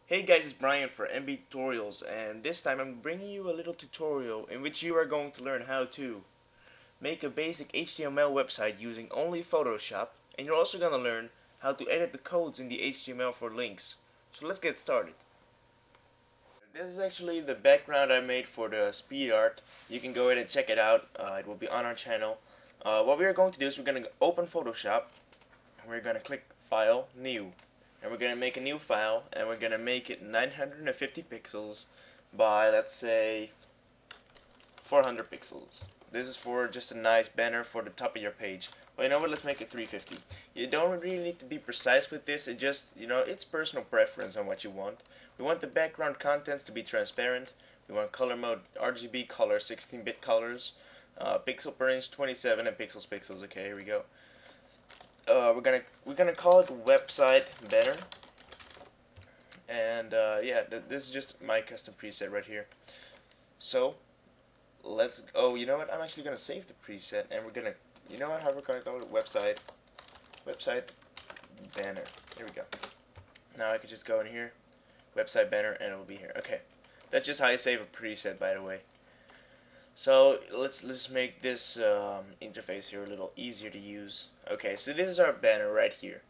Hey guys, it's Brian for MB Tutorials, and this time I'm bringing you a little tutorial in which you are going to learn how to make a basic HTML website using only Photoshop, and you're also going to learn how to edit the codes in the HTML for links. So let's get started. This is actually the background I made for the speed art. You can go ahead and check it out. It will be on our channel. What we are going to do is we're going to open Photoshop, and we're going to click File, New. And we're going to make a new file, and we're going to make it 950 pixels by, let's say, 400 pixels. This is for just a nice banner for the top of your page. Well, you know what, let's make it 350. You don't really need to be precise with this, it just, it's personal preference on what you want. We want the background contents to be transparent. We want color mode RGB color, 16-bit colors, pixel per inch 27, and pixels. Okay, here we go. We're gonna call it website banner, and yeah, this is just my custom preset right here. So let's. Oh, you know what? I'm actually gonna save the preset, and we're gonna. You know what? How we're gonna call it? Website banner. Here we go. Now I could just go in here, website banner, and it will be here. Okay, that's just how you save a preset, by the way. So let's make this interface here a little easier to use. Okay, so this is our banner right here.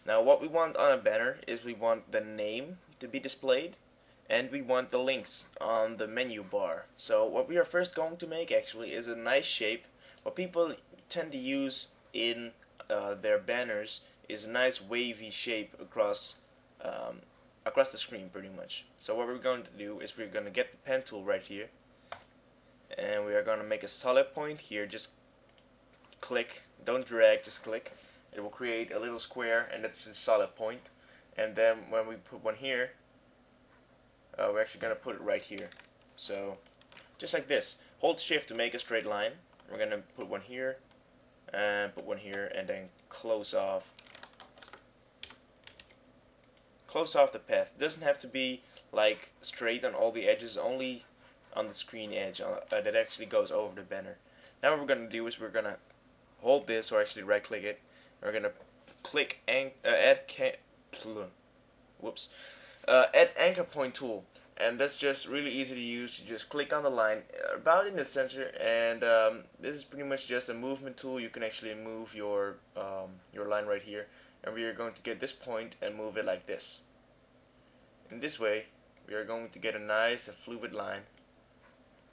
Now what we want on a banner is we want the name to be displayed, and we want the links on the menu bar. So what we are first going to make actually is a nice shape. What people tend to use in their banners is a nice wavy shape across the screen pretty much. So what we're going to do is we're going to get the pen tool right here, and we are going to make a solid point here. Just click, don't drag, just click. It will create a little square, and that's a solid point. And then when we put one here, we're actually going to put it right here. So just like this. Hold shift to make a straight line. We're going to put one here and put one here, and then close off the path. It doesn't have to be like straight on all the edges, only on the screen edge that actually goes over the banner. Now what we're going to do is we're going to hold this, or actually right click it, and we're going to click add anchor point tool, and that's just really easy to use. You just click on the line about in the center, and this is pretty much just a movement tool. You can actually move your line right here, and we are going to get this point and move it like this. In this way we are going to get a nice fluid line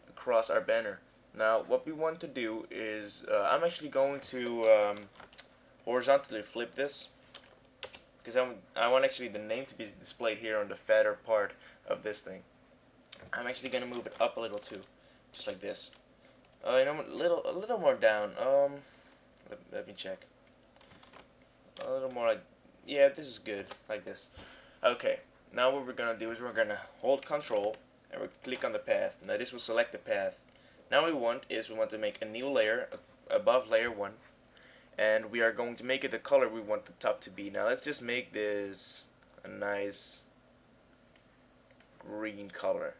across our banner. Now what we want to do is I'm actually going to horizontally flip this, because I want actually the name to be displayed here on the fatter part of this thing. I'm actually going to move it up a little too, just like this. You know, a little more down. Let me check. A little more like, yeah, this is good, like this. Okay, now what we're going to do is we're going to hold Control, and we click on the path. Now this will select the path. Now we want to make a new layer above layer 1, and we are going to make it the color we want the top to be. Now let's just make this a nice green color,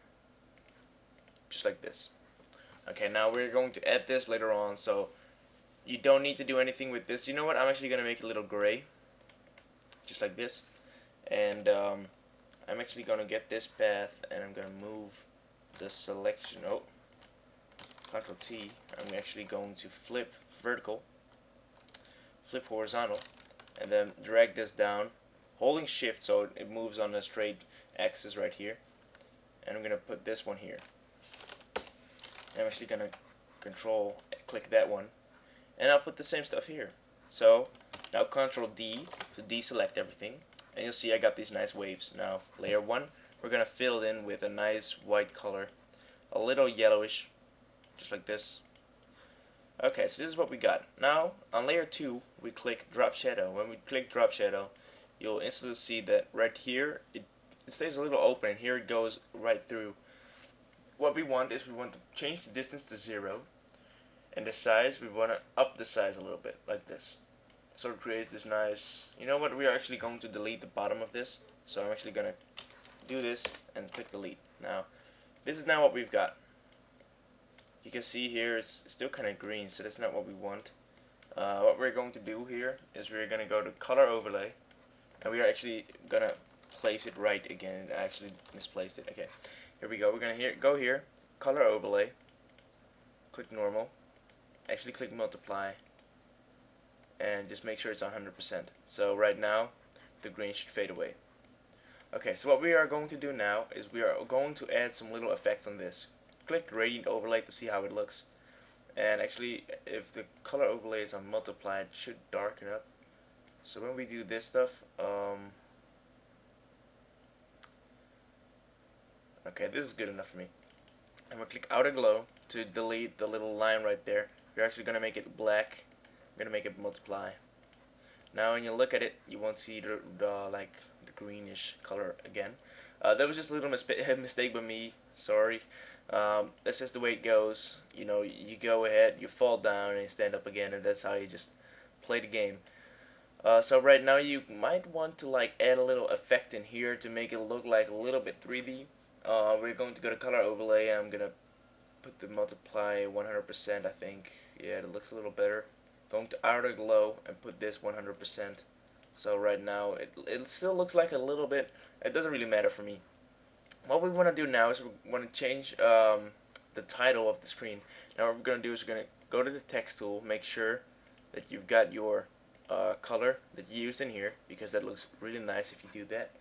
just like this. Okay, now we're going to add this later on, so you don't need to do anything with this. You know what, I'm actually going to make it a little gray, just like this, and I'm actually going to get this path, and I'm going to move the selection, Ctrl T. I'm actually going to flip vertical, flip horizontal, and then drag this down, holding shift so it moves on a straight axis right here, and I'm going to put this one here. I'm actually going to Control click that one, and I'll put the same stuff here. So now Ctrl D to deselect everything, and you'll see I got these nice waves. Now layer 1, we're going to fill it in with a nice white color, a little yellowish, just like this. Okay, so this is what we got. Now on layer 2 we click drop shadow. When we click drop shadow, you'll instantly see that right here it stays a little open, and here it goes right through. What we want is we want to change the distance to 0, and the size, we want to up the size a little bit, like this. So it creates this nice, you know what, we are actually going to delete the bottom of this, so I'm actually going to do this and click delete. Now this is now what we've got. You can see here it's still kind of green, so that's not what we want. What we're going to do here is we're going to go to color overlay, and we are actually going to place it right again. I actually misplaced it. Okay, here we go. We're gonna go here, color overlay, click normal, actually click multiply, and just make sure it's 100%. So right now, the green should fade away. Okay, so what we are going to do now is we are going to add some little effects on this. Click gradient overlay to see how it looks. And actually, if the color overlay is on multiply, it should darken up. So when we do this stuff, okay, this is good enough for me. I'm going to click outer glow to delete the little line right there. We're actually going to make it black. I'm going to make it multiply. Now when you look at it, you won't see the like the greenish color again. That was just a little mistake by me. Sorry. That's just the way it goes. You know, you go ahead, you fall down, and you stand up again, and that's how you just play the game. So right now you might want to like add a little effect in here to make it look like a little bit 3D. We're going to go to color overlay. I'm gonna put the multiply 100%. I think, yeah, it looks a little better. Going to outer glow and put this 100%. So right now it still looks like a little bit. It doesn't really matter for me. What we want to do now is we want to change the title of the screen. Now what we're going to do is we're going to go to the text tool, make sure that you've got your color that you used in here, because that looks really nice if you do that.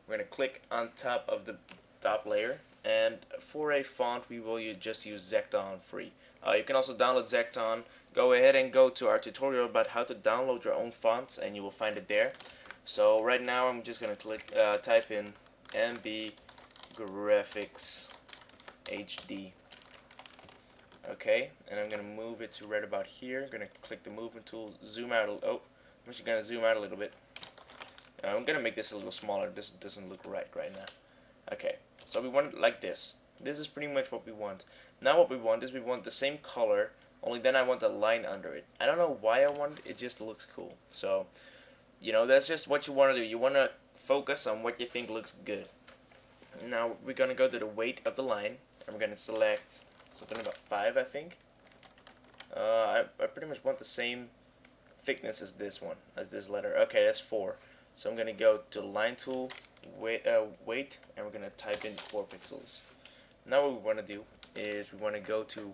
We're going to click on top of the top layer, and for a font we will just use Zekton free. You can also download Zekton. Go ahead and go to our tutorial about how to download your own fonts, and you will find it there. So right now I'm just going to click type in MB Graphics HD. Okay, and I'm going to move it to right about here. I'm going to click the movement tool, zoom out. I'm just going to zoom out a little bit. I'm going to make this a little smaller. This doesn't look right now. Okay, so we want it like this. This is pretty much what we want. Now what we want is we want the same color, only then I want a line under it. I don't know why I want it, it just looks cool. So, you know, that's just what you want to do. You want to focus on what you think looks good. Now we're going to go to the weight of the line, and we're going to select something about 5, I think. I pretty much want the same thickness as this one, as this letter. Okay, that's 4. So I'm going to go to the line tool, weight, and we're going to type in 4 pixels. Now what we want to do is we want to go to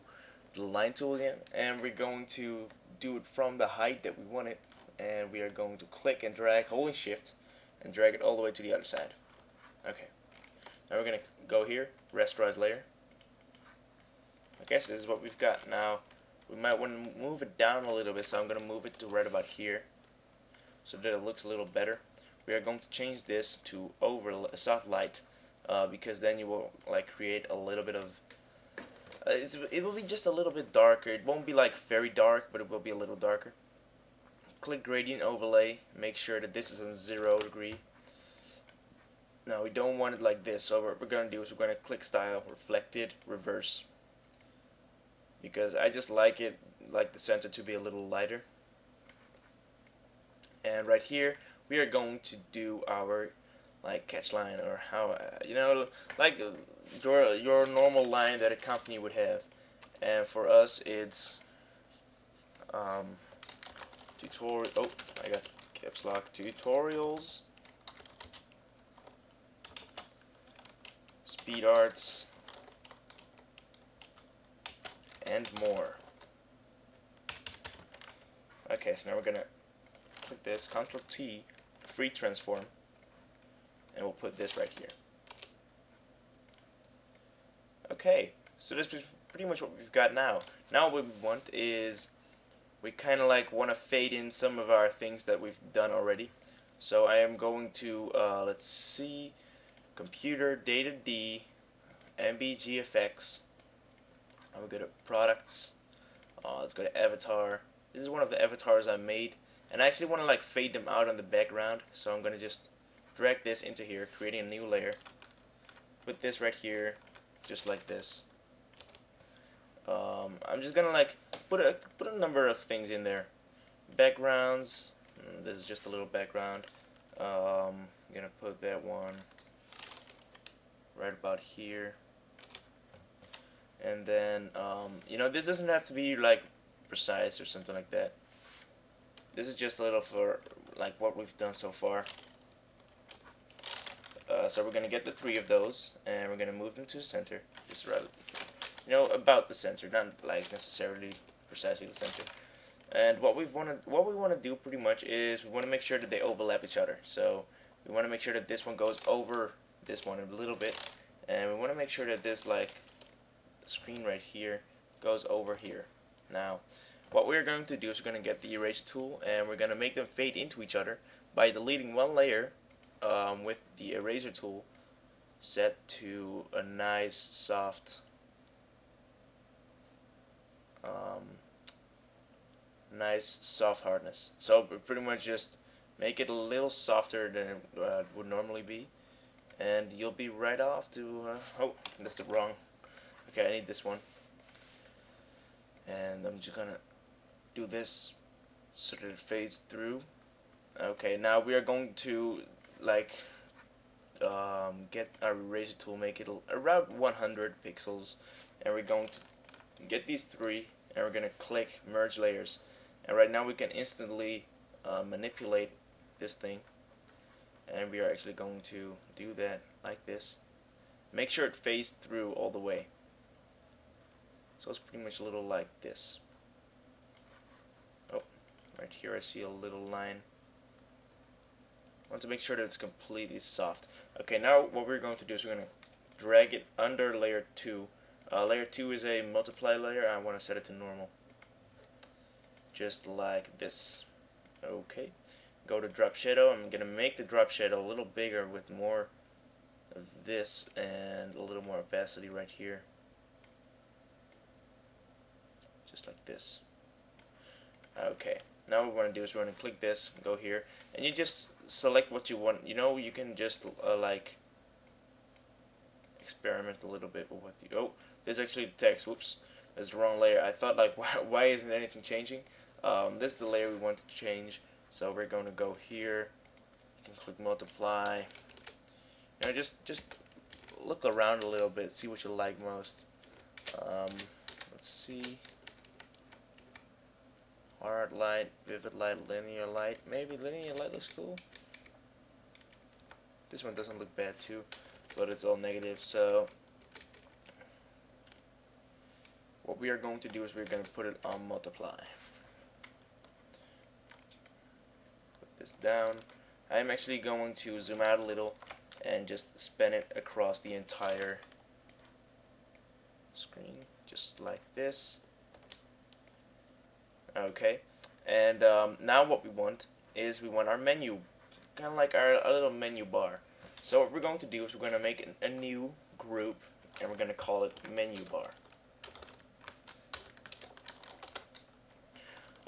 the line tool again, and we're going to do it from the height that we want it, and we are going to click and drag, holding shift, and drag it all the way to the other side. Okay. Now we're going to go here, rasterize layer. I guess this is what we've got. Now we might want to move it down a little bit, so I'm going to move it to right about here so that it looks a little better. We are going to change this to soft light, because then you will like create a little bit of it will be just a little bit darker. It won't be like very dark, but it will be a little darker. Click gradient overlay, make sure that this is on 0 degree. Now we don't want it like this, so what we're going to do is we're going to click style, reflected, reverse, because I just like it, like the center to be a little lighter. And right here we are going to do our like catch line, or how you know, like your normal line that a company would have. And for us it's tutorial. Oh, I got caps lock. Tutorials, speed arts, and more. Okay, so now we're gonna click this, Ctrl T, free transform, and we'll put this right here. Okay, so this is pretty much what we've got now. Now what we want is we kind of like want to fade in some of our things that we've done already. So I am going to let's see, computer, data D, MBGFX. I will go to products. Let's go to avatar. This is one of the avatars I made, and I actually want to like fade them out on the background. So I'm gonna just drag this into here, creating a new layer. Put this right here, just like this. I'm just gonna like put a number of things in there. Backgrounds. This is just a little background. I'm gonna put that one right about here. And then you know, this doesn't have to be like precise or something like that. This is just a little for like what we've done so far. So we're gonna get the 3 of those, and we're gonna move them to the center, just right, about the center, not like necessarily precisely the center. And what we want to do pretty much is we want to make sure that they overlap each other. So we want to make sure that this one goes over this one a little bit, and we want to make sure that this like screen right here goes over here. Now, what we're going to do is we're going to get the erase tool, and we're going to make them fade into each other by deleting one layer with the eraser tool set to a nice soft hardness. So pretty much just make it a little softer than it would normally be, and you'll be right off to oh, that's the wrong. Okay, I need this one, and I'm just gonna do this so that it fades through. Okay, now we are going to like get our eraser tool, make it around 100 pixels, and we're going to get these 3, and we're going to click merge layers. And right now we can instantly manipulate this thing, and we are actually going to do that like this. Make sure it fades through all the way. So it's pretty much a little like this. Oh, right here I see a little line. I want to make sure that it's completely soft. Okay, now what we're going to do is we're going to drag it under layer 2. Layer 2 is a multiply layer. I want to set it to normal. Just like this. Okay. Go to drop shadow. I'm going to make the drop shadow a little bigger with more of this and a little more opacity right here. Just like this. Okay. Now what we're going to do is we're going to click this, go here, and you just select what you want. You can just like experiment a little bit with what you. Oh, there's actually the text. Whoops, that's the wrong layer. I thought like why isn't anything changing? This is the layer we want to change. So we're going to go here. You can click multiply. Just look around a little bit, see what you like most. Let's see. Hard light, vivid light, linear light. Maybe linear light looks cool. This one doesn't look bad too, but it's all negative. So what we are going to do is we're going to put it on multiply. Put this down. I'm actually going to zoom out a little and just span it across the entire screen, just like this. Okay, and now what we want is we want our menu, kind of like our little menu bar. So what we're going to do is we're going to make a new group, and we're going to call it menu bar.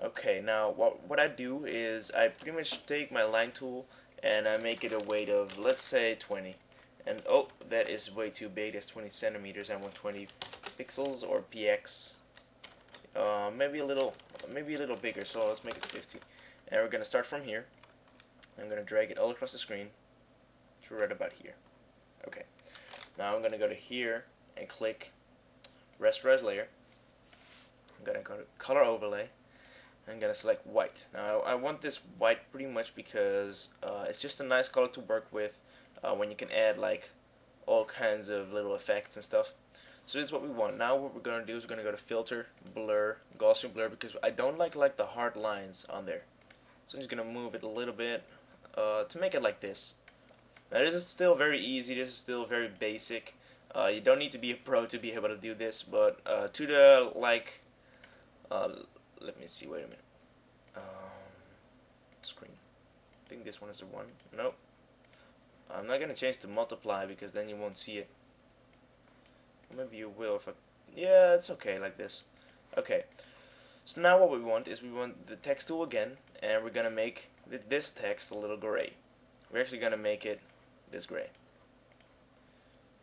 Okay, now what I do is I pretty much take my line tool and I make it a weight of, let's say, 20. And oh, that is way too big. That's 20 centimeters. I want 20 pixels or px. Maybe a little bigger, so let's make it 50. And we're gonna start from here. I'm gonna drag it all across the screen to right about here. Okay. Now I'm gonna go to here and click rasterize layer. I'm gonna go to color overlay. I'm gonna select white. Now I want this white pretty much because it's just a nice color to work with when you can add like all kinds of little effects and stuff. So this is what we want. Now what we're going to do is we're going to go to filter, blur, Gaussian blur, because I don't like the hard lines on there. So I'm just going to move it a little bit to make it like this. Now this is still very easy. This is still very basic. You don't need to be a pro to be able to do this, but to the like, let me see. Wait a minute. Screen. I think this one is the one. Nope. I'm not going to change the multiply because then you won't see it. Maybe you will if I... Yeah, it's okay like this. Okay. So now what we want is we want the text tool again, and we're going to make this text a little gray. We're actually going to make it this gray.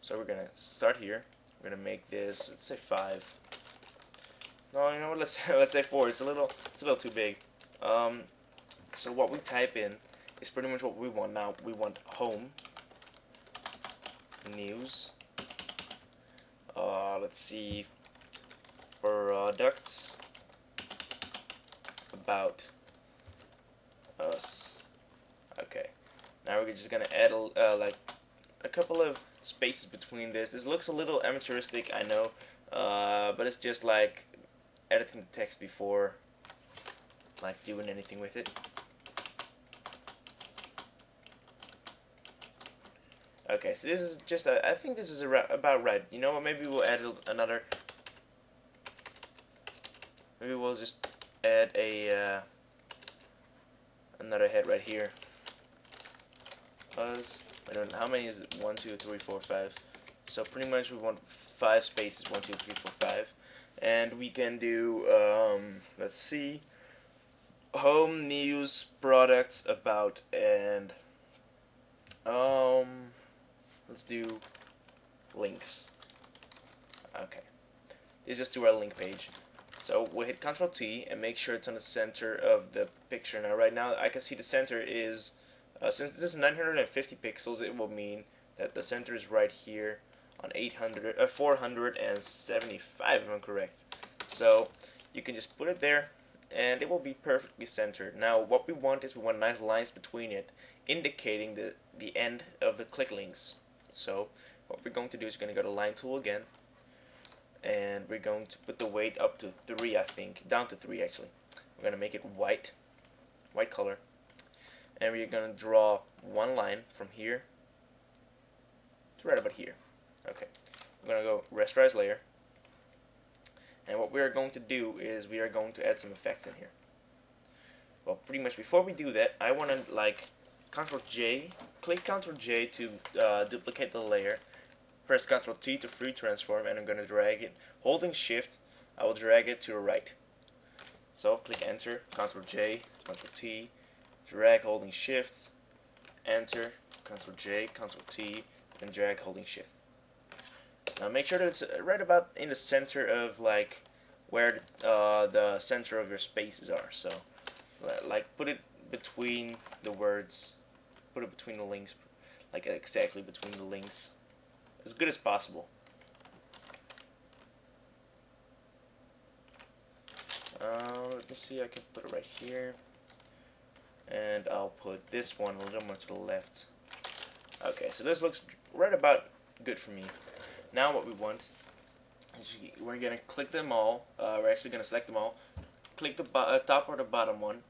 So we're going to start here. We're going to make this, let's say 5. No, you know what, let's say 4. It's a little too big. So what we type in is pretty much what we want now. We want home, news, let's see, products, about us. Okay. Now we're just gonna add like a couple of spaces between this. This looks a little amateuristic, I know, but it's just like editing the text before like doing anything with it. Okay, so this is just, I think this is about right. You know what, maybe we'll add another, maybe we'll just add a, another head right here. Because, I don't know, how many is it? 1, 2, 3, 4, 5. So pretty much we want 5 spaces, 1, 2, 3, 4, 5. And we can do, let's see, home, news, products, about, and, let's do links. Okay. Let's just do our link page. So we'll hit Ctrl T and make sure it's on the center of the picture. Now right now I can see the center is, since this is 950 pixels, it will mean that the center is right here on 475 if I'm correct. So you can just put it there and it will be perfectly centered. Now what we want is we want nice lines between it, indicating the end of the click links. So what we're going to do is we're going to go to line tool again, and we're going to put the weight up to 3, I think, down to 3 actually. We're going to make it white color, and we're going to draw one line from here to right about here. Okay, we're going to go rasterize layer, and what we are going to do is we are going to add some effects in here. Well, pretty much before we do that, I want to like Ctrl J, click Ctrl J to duplicate the layer, press Ctrl T to free transform, and I'm going to drag it. Holding Shift, I will drag it to the right. So click Enter, Ctrl J, Ctrl T, drag holding Shift, Enter, Ctrl J, Ctrl T, and drag holding Shift. Now make sure that it's right about in the center of like where the center of your spaces are. So like put it between the words, put it between the links, like exactly between the links, as good as possible. Let me see, I can put it right here, and I'll put this one a little more to the left. Okay, so this looks right about good for me. Now what we want is we're going to click them all, we're actually going to select them all, click the top or the bottom one,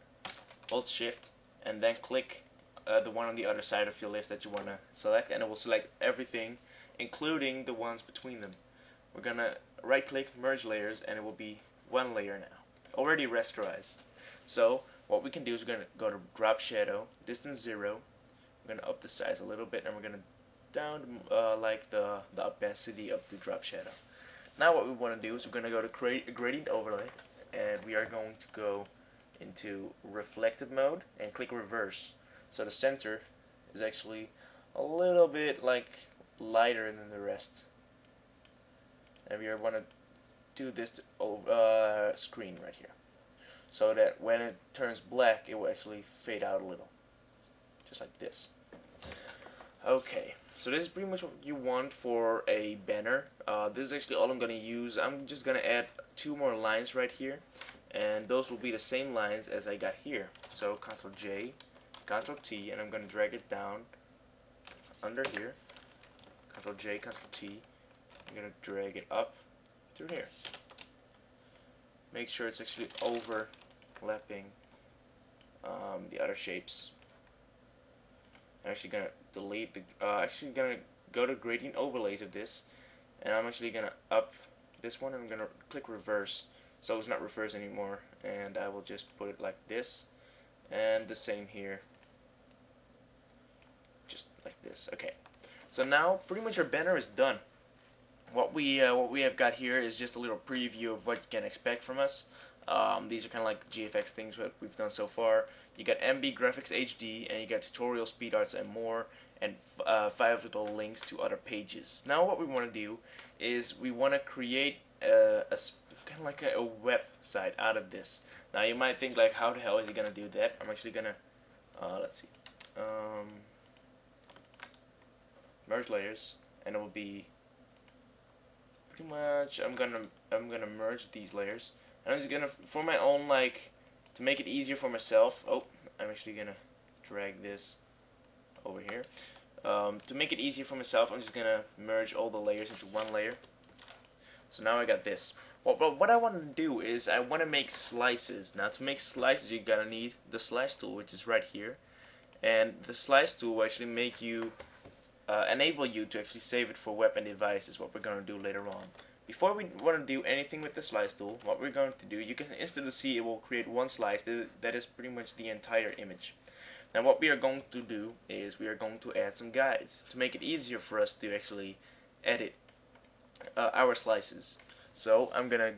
hold Shift, and then click the one on the other side of your list that you want to select, and it will select everything, including the ones between them. We're going to right click, merge layers, and it will be one layer now, already rasterized. So what we can do is we're going to go to drop shadow, distance 0, we're going to up the size a little bit, and we're going to down like the opacity of the drop shadow. Now what we want to do is we're going to go to create a gradient overlay, and we are going to go into reflective mode and click reverse. So the center is actually a little bit like lighter than the rest, and we want to do this to screen right here, so that when it turns black it will actually fade out a little, just like this. Okay, so this is pretty much what you want for a banner. This is actually all I'm going to use. I'm just going to add 2 more lines right here, and those will be the same lines as I got here. So Ctrl J, Ctrl T, and I'm going to drag it down under here. Ctrl J, Ctrl T. I'm going to drag it up through here. Make sure it's actually overlapping the other shapes. I'm actually going to delete the, actually going to go to gradient overlays of this, and I'm actually going to up this one, and I'm going to click reverse, so it's not reverse anymore, and I will just put it like this, and the same here, just like this. Okay, so now pretty much our banner is done. What we have got here is just a little preview of what you can expect from us. These are kind of like the GFX things that we've done so far. You got MB Graphics HD, and you got tutorials, speed arts, and more, and 5 little links to other pages. Now what we want to do is we want to create a kind of like a website out of this. Now you might think like, how the hell is he gonna do that? I'm actually gonna let's see, merge layers, and it will be pretty much I'm gonna merge these layers. And I'm just gonna, for my own, like, to make it easier for myself, I'm actually gonna drag this over here. To make it easier for myself, I'm just gonna merge all the layers into one layer. So now I got this. Well, what I want to do is I want to make slices. Now to make slices, you're gonna need the slice tool, which is right here, and the slice tool will actually make you enable you to actually save it for web and devices. What we're gonna do later on. Before we want to do anything with the slice tool, what we're going to do, you can instantly see it will create one slice that is pretty much the entire image. Now what we are going to do is we are going to add some guides to make it easier for us to actually edit our slices. So I'm gonna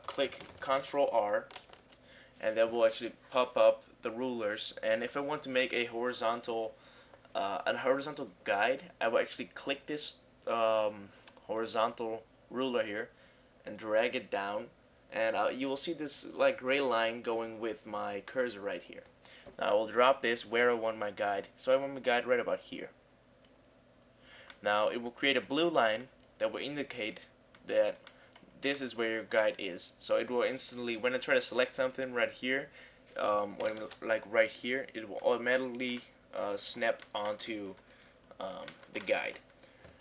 click Ctrl R, and that will actually pop up the rulers. And if I want to make a horizontal guide, I will actually click this horizontal ruler here and drag it down, and you will see this like gray line going with my cursor right here. Now I will drop this where I want my guide. So I want my guide right about here. Now it will create a blue line that will indicate that this is where your guide is. So it will instantly, when I try to select something right here, like right here, it will automatically snap onto the guide.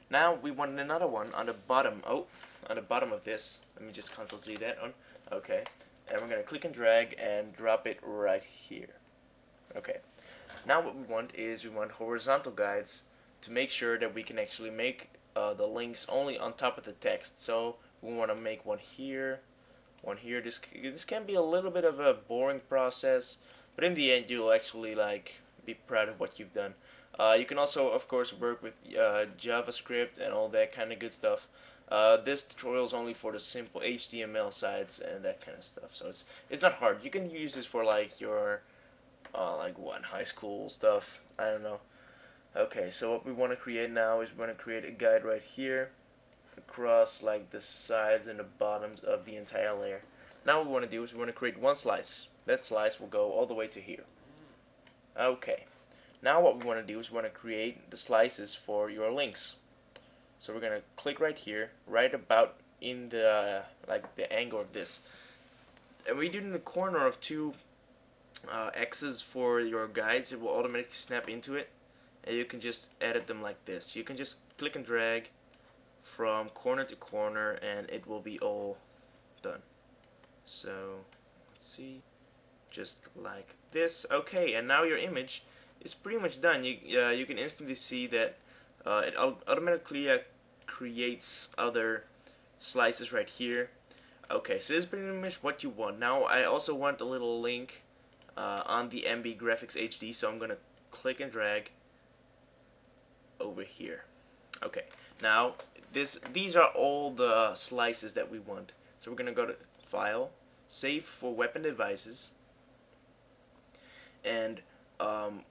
Now we want another one on the bottom. Oh, on the bottom of this. Let me just Ctrl Z that one. Okay, and we're gonna click and drag and drop it right here. Okay. Now what we want is we want horizontal guides to make sure that we can actually make the links only on top of the text. So we want to make one here, one here. This can be a little bit of a boring process, but in the end you'll actually like be proud of what you've done. You can also of course work with JavaScript and all that kind of good stuff. This tutorial is only for the simple HTML sites and that kind of stuff, so it's not hard. You can use this for like your high school stuff. I don't know. Okay, so what we want to create now is we want to create a guide right here across like the sides and the bottoms of the entire layer. Now what we want to do is we want to create one slice. That slice will go all the way to here. Okay. Now what we want to do is we want to create the slices for your links. So we're going to click right here, right about in the like the angle of this. And we do it in the corner of two X's for your guides. It will automatically snap into it, and you can just edit them like this. You can just click and drag from corner to corner and it will be all done. So let's see, just like this. Okay, and now your image is pretty much done. You can instantly see that it automatically creates other slices right here. Okay, so this is pretty much what you want. Now I also want a little link on the MB Graphics HD, so I'm gonna click and drag over here. Okay, now these are all the slices that we want. So we're gonna go to File, Save for Web and Devices, and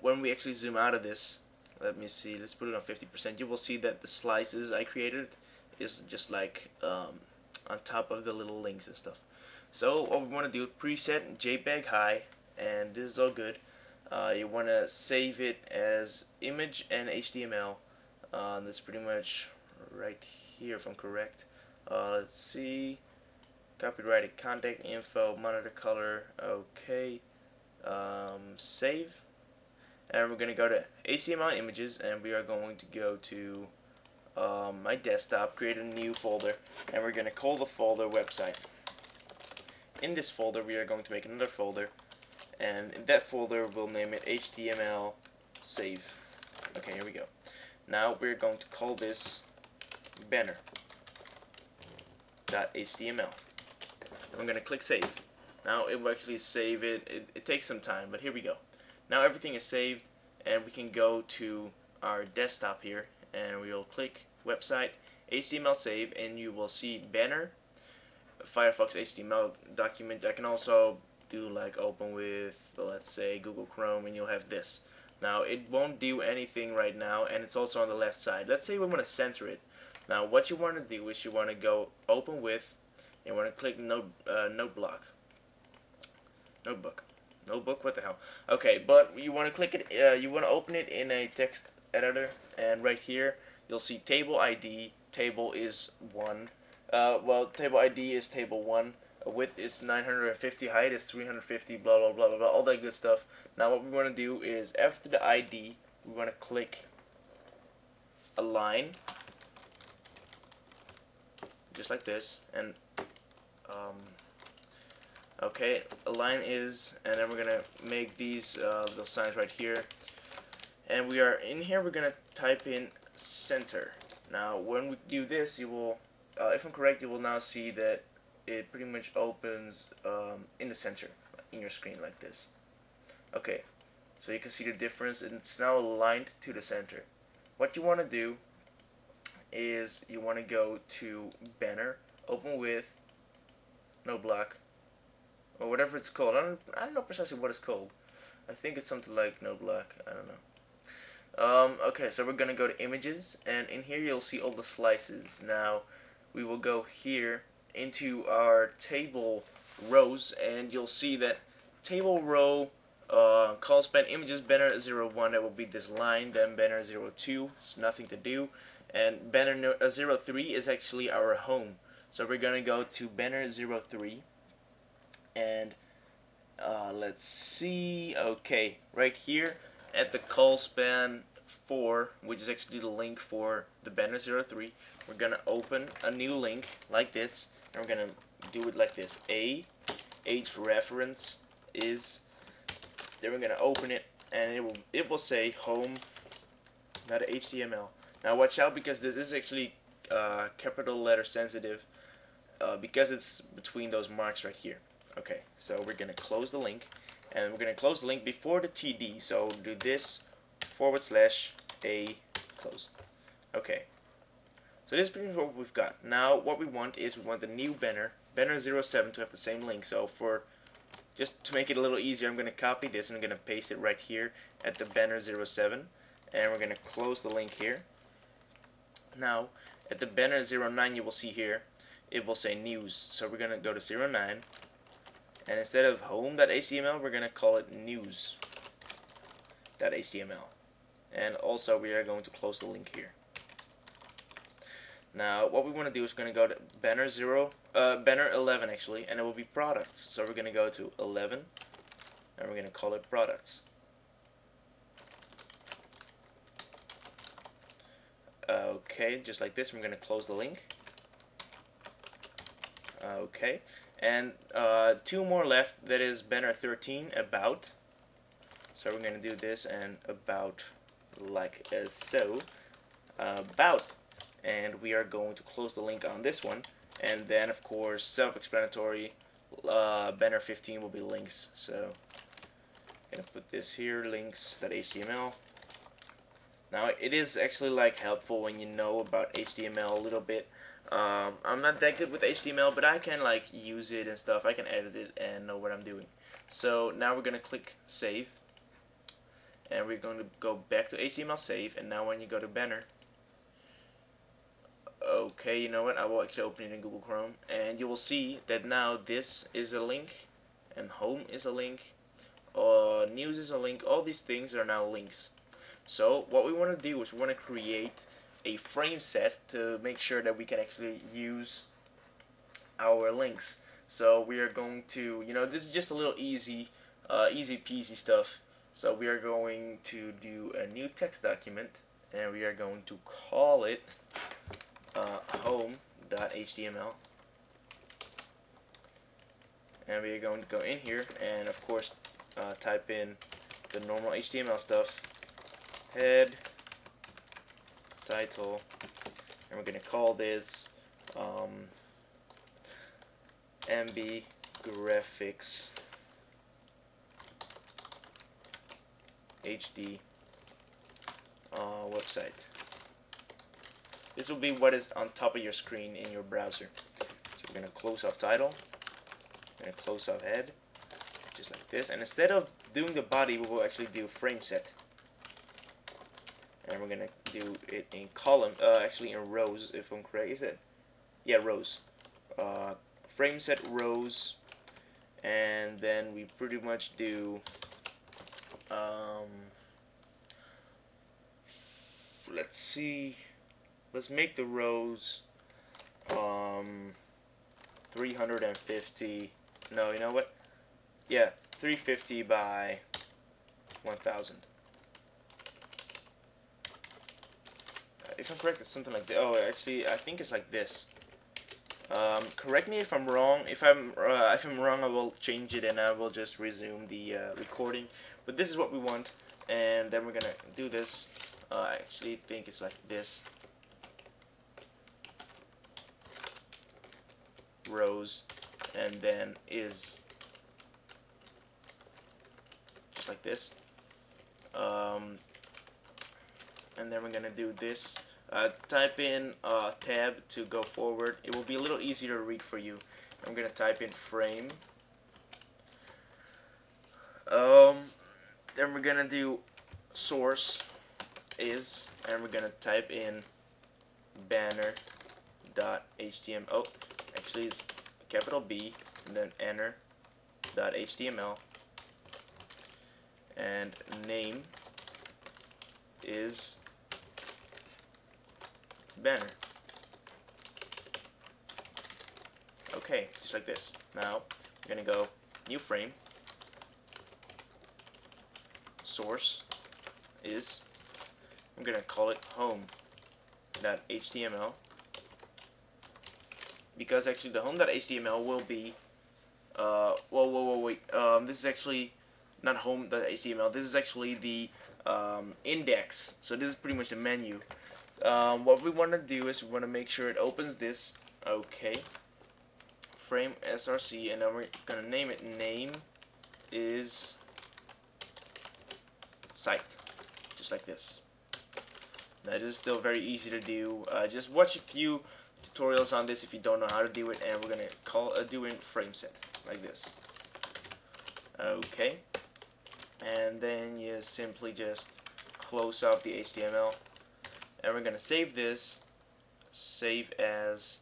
when we actually zoom out of this, let me see, let's put it on 50%. You will see that the slices I created is just like on top of the little links and stuff. So what we want to do, preset JPEG high, and this is all good. You want to save it as image and HTML. That's pretty much right here if I'm correct. Let's see, copyrighted contact info, monitor color, okay. Save, and we're going to go to HTML images, and we are going to go to my desktop, create a new folder, and we're going to call the folder website. In this folder we are going to make another folder, and in that folder we'll name it HTML save. Okay, here we go. Now we're going to call this banner.html. I'm going to click save. Now it will actually save it. It takes some time, but here we go. Now everything is saved, and we can go to our desktop here, and we will click website, HTML save, and you will see banner, Firefox HTML document. I can also do like open with, let's say, Google Chrome, and you'll have this. Now it won't do anything right now, and it's also on the left side. Let's say we want to center it. Now what you want to do is you want to go open with, and you want to click notebook, what the hell. Okay, but you want to click it, you want to open it in a text editor, and right here you'll see table ID. Table is 1. Well, table ID is table 1. Width is 950. Height is 350. Blah blah blah blah blah. All that good stuff. Now what we want to do is after the ID, we want to click a line, just like this, and okay, a line is, and then we're gonna make these little signs right here, and we are in here. We're gonna type in center. Now, when we do this, you will, if I'm correct, you will now see that it pretty much opens in the center in your screen like this. Okay, so you can see the difference, and it's now aligned to the center. What you want to do is you want to go to banner, open with, no block, or whatever it's called. I don't know precisely what it's called. I think it's something like no block. I don't know. Okay, so we're gonna go to images, and in here you'll see all the slices. Now we will go here into our table rows, and you'll see that table row call span images banner 01, that will be this line. Then banner 02 is nothing to do, and banner 03 is actually our home. So we're gonna go to banner 03, and let's see. Okay, right here at the call span 4, which is actually the link for the banner 03, we're gonna open a new link like this, and we're gonna do it like this: a h reference is, then we're gonna open it, and it will say home.html. Now watch out, because this is actually capital letter sensitive, because it's between those marks right here. Okay, so we're gonna close the link, and we're gonna close the link before the TD. So do this /a close. Okay, so this is pretty much what we've got. Now what we want is we want the new banner 07 to have the same link. So for just to make it a little easier, I'm gonna copy this and I'm gonna paste it right here at the banner 07, and we're gonna close the link here. Now at the banner 09, you will see here it will say news. So we're gonna go to 09, and instead of home.html, we're gonna call it news.html. And also we are going to close the link here. Now what we want to do is we're going to go to banner 11 actually, and it will be products. So we're going to go to 11, and we're going to call it products. Okay, just like this. We're going to close the link. Okay, and 2 more left. That is banner 13, about. So we're going to do this and about like so, about, and we are going to close the link on this one, and then of course self-explanatory, banner 15 will be links. So I'm gonna put this here, links.html. Now it is actually like helpful when you know about HTML a little bit. I'm not that good with HTML, but I can like use it and stuff. I can edit it and know what I'm doing. So now we're gonna click save, and we're going to go back to HTML save. And now when you go to banner, okay, you know what, I will actually open it in Google Chrome, and you will see that now this is a link, and home is a link, news is a link. All these things are now links. So what we want to do is we want to create a frame set to make sure that we can actually use our links. So we are going to, this is just a little easy peasy stuff. So we are going to do a new text document, and we are going to call it home.html, and we are going to go in here and of course type in the normal HTML stuff, head, title, and we're going to call this MB graphics HD website. This will be what is on top of your screen in your browser. So we're going to close off title, we're going to close off head, just like this, and instead of doing the body, we will actually do frame set, and we're going to do it in column, actually in rows, if I'm correct. Is it? Yeah, rows. Frame set rows, and then we pretty much do let's see, let's make the rows 350, no, you know what, yeah, 350 by 1000. if I'm correct, it's something like this. Oh, actually, I think it's like this. Correct me if I'm wrong. If I'm wrong, I will change it and I will just resume the recording. But this is what we want, and then we're gonna do this. I actually think it's like this. Rows, and then is just like this. And then we're gonna do this. Type in tab to go forward. It will be a little easier to read for you. I'm gonna type in frame. Then we're gonna do source is, and we're gonna type in banner.html. Oh, actually it's capital B and then enter.html, and name is banner. Okay, just like this. Now we're gonna go new frame, source is, I'm gonna call it home.html, because actually the home.html will be wait, this is actually not home.html, this is actually the index, so this is pretty much the menu. What we want to do is we want to make sure it opens this. Okay, frame src, and then we're gonna name it name is site, just like this. Now this is still very easy to do. Just watch a few tutorials on this if you don't know how to do it, and we're gonna do in frame set like this. Okay, and then you simply just close off the HTML, and we're gonna save this, save as,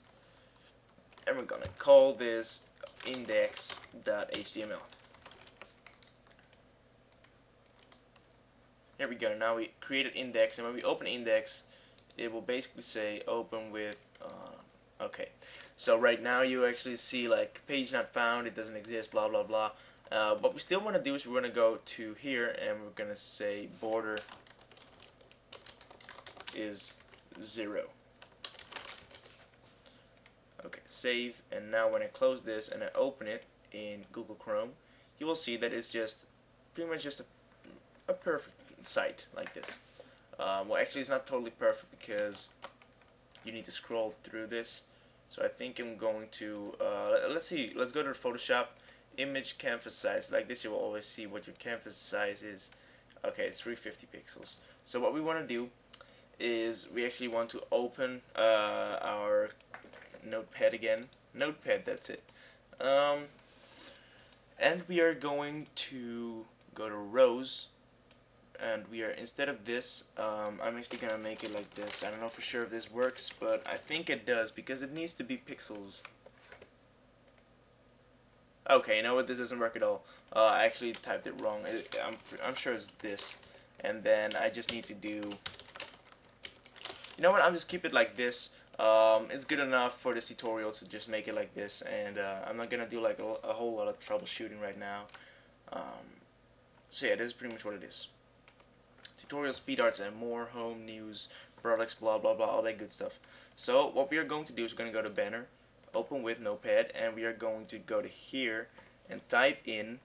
and we're gonna call this index.html. Here we go. Now we created index, and when we open index, it will basically say open with okay, so right now you actually see like page not found, it doesn't exist, blah blah blah. What we still want to do is we're going to go to here, and we're going to say border is 0. Okay, save, and now when I close this and I open it in Google Chrome, you will see that it's just pretty much just a perfect site like this. Well, actually it's not totally perfect because you need to scroll through this, so I think I'm going to let's go to Photoshop, image canvas size. Like this you will always see what your canvas size is. Okay, it's 350 pixels. So what we want to do is we actually want to open our notepad again. Notepad, that's it. And we are going to go to rows, and we are, instead of this, I'm actually gonna make it like this. I don't know for sure if this works, but I think it does because it needs to be pixels. Okay, you know what? This doesn't work at all. I actually typed it wrong. I'm sure it's this, and then I just need to do. You know what? I'm just keep it like this. It's good enough for this tutorial to just make it like this, and I'm not gonna do like a whole lot of troubleshooting right now. So yeah, this is pretty much what it is. Tutorial, speed arts, and more, home, news, products, blah blah blah, all that good stuff. So what we are going to do is we're going to go to banner, open with notepad, and we are going to go to here and type in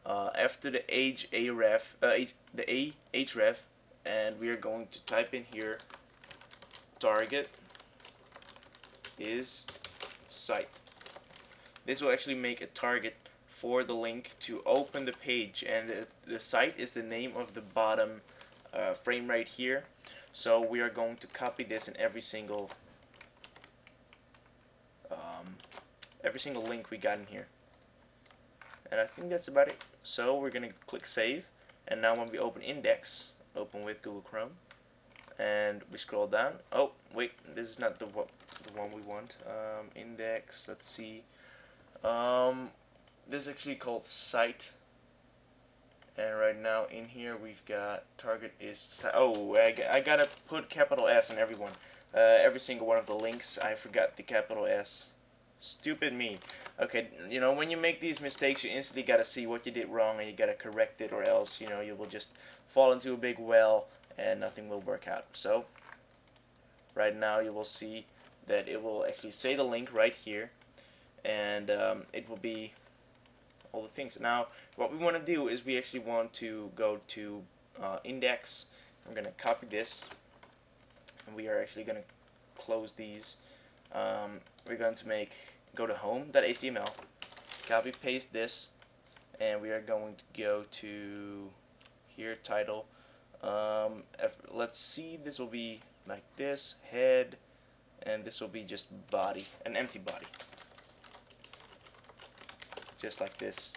after the href, and we are going to type in here target is site. This will actually make a target for the link to open the page, and the site is the name of the bottom frame right here. So we are going to copy this in every single link we got in here, and I think that's about it. So we're gonna click save, and now when we open index, open with Google Chrome, and we scroll down. Oh wait, this is not the one we want. Index, let's see. This is actually called site, and right now in here we've got target is, oh, I gotta put capital S on everyone, every single one of the links. I forgot the capital S. Stupid me. Okay, you know, when you make these mistakes, you instantly gotta see what you did wrong and you gotta correct it, or else, you know, you will just fall into a big well and nothing will work out. So right now you will see that it will actually say the link right here, and it will be all the things. Now what we want to do is we actually want to go to index. I'm going to copy this, and we are actually going to close these. We're going to go to home.html, copy paste this, and we are going to go to here, title. Let's see, this will be like this, head, and this will be just body, an empty body, just like this.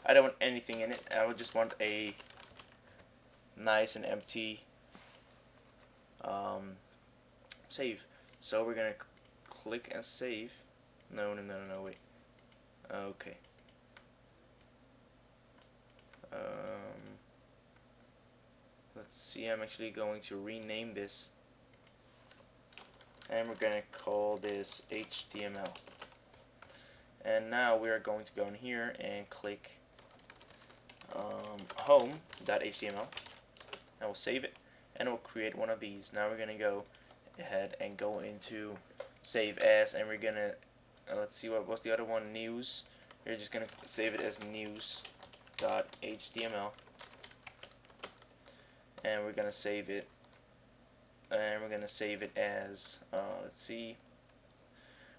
I don't want anything in it. I would just want a nice and empty save. So we're gonna click and save. No, wait. Okay. Let's see, I'm actually going to rename this, and we're going to call this HTML. And now we are going to go in here and click home.html, and we'll save it, and we'll create one of these. Now we're going to go ahead and go into save as, and we're going to let's see, what's the other one, news. We're just going to save it as news.html, and we're going to save it, as let's see,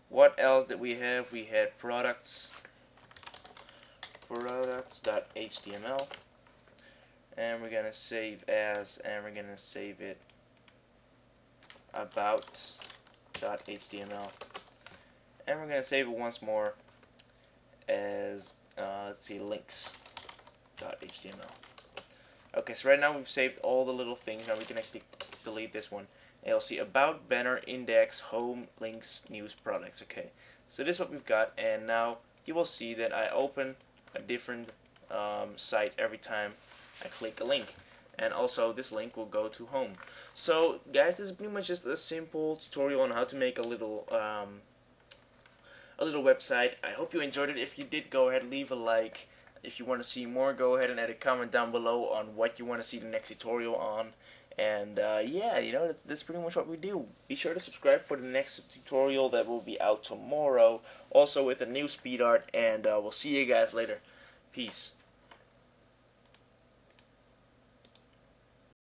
what else did we have? We had products.html, and we're going to save as, and we're going to save it about.html, and we're going to save it once more as let's see, links.html. Okay, so right now we've saved all the little things. Now we can actually delete this one. And you'll see about, banner, index, home, links, news, products. Okay, so this is what we've got, and now you will see that I open a different site every time I click a link, and also this link will go to home. So guys, this is pretty much just a simple tutorial on how to make a little website. I hope you enjoyed it. If you did, go ahead, leave a like. If you want to see more, go ahead and add a comment down below on what you want to see the next tutorial on. And yeah, you know, that's pretty much what we do. Be sure to subscribe for the next tutorial that will be out tomorrow, also with a new speed art, and we'll see you guys later. Peace.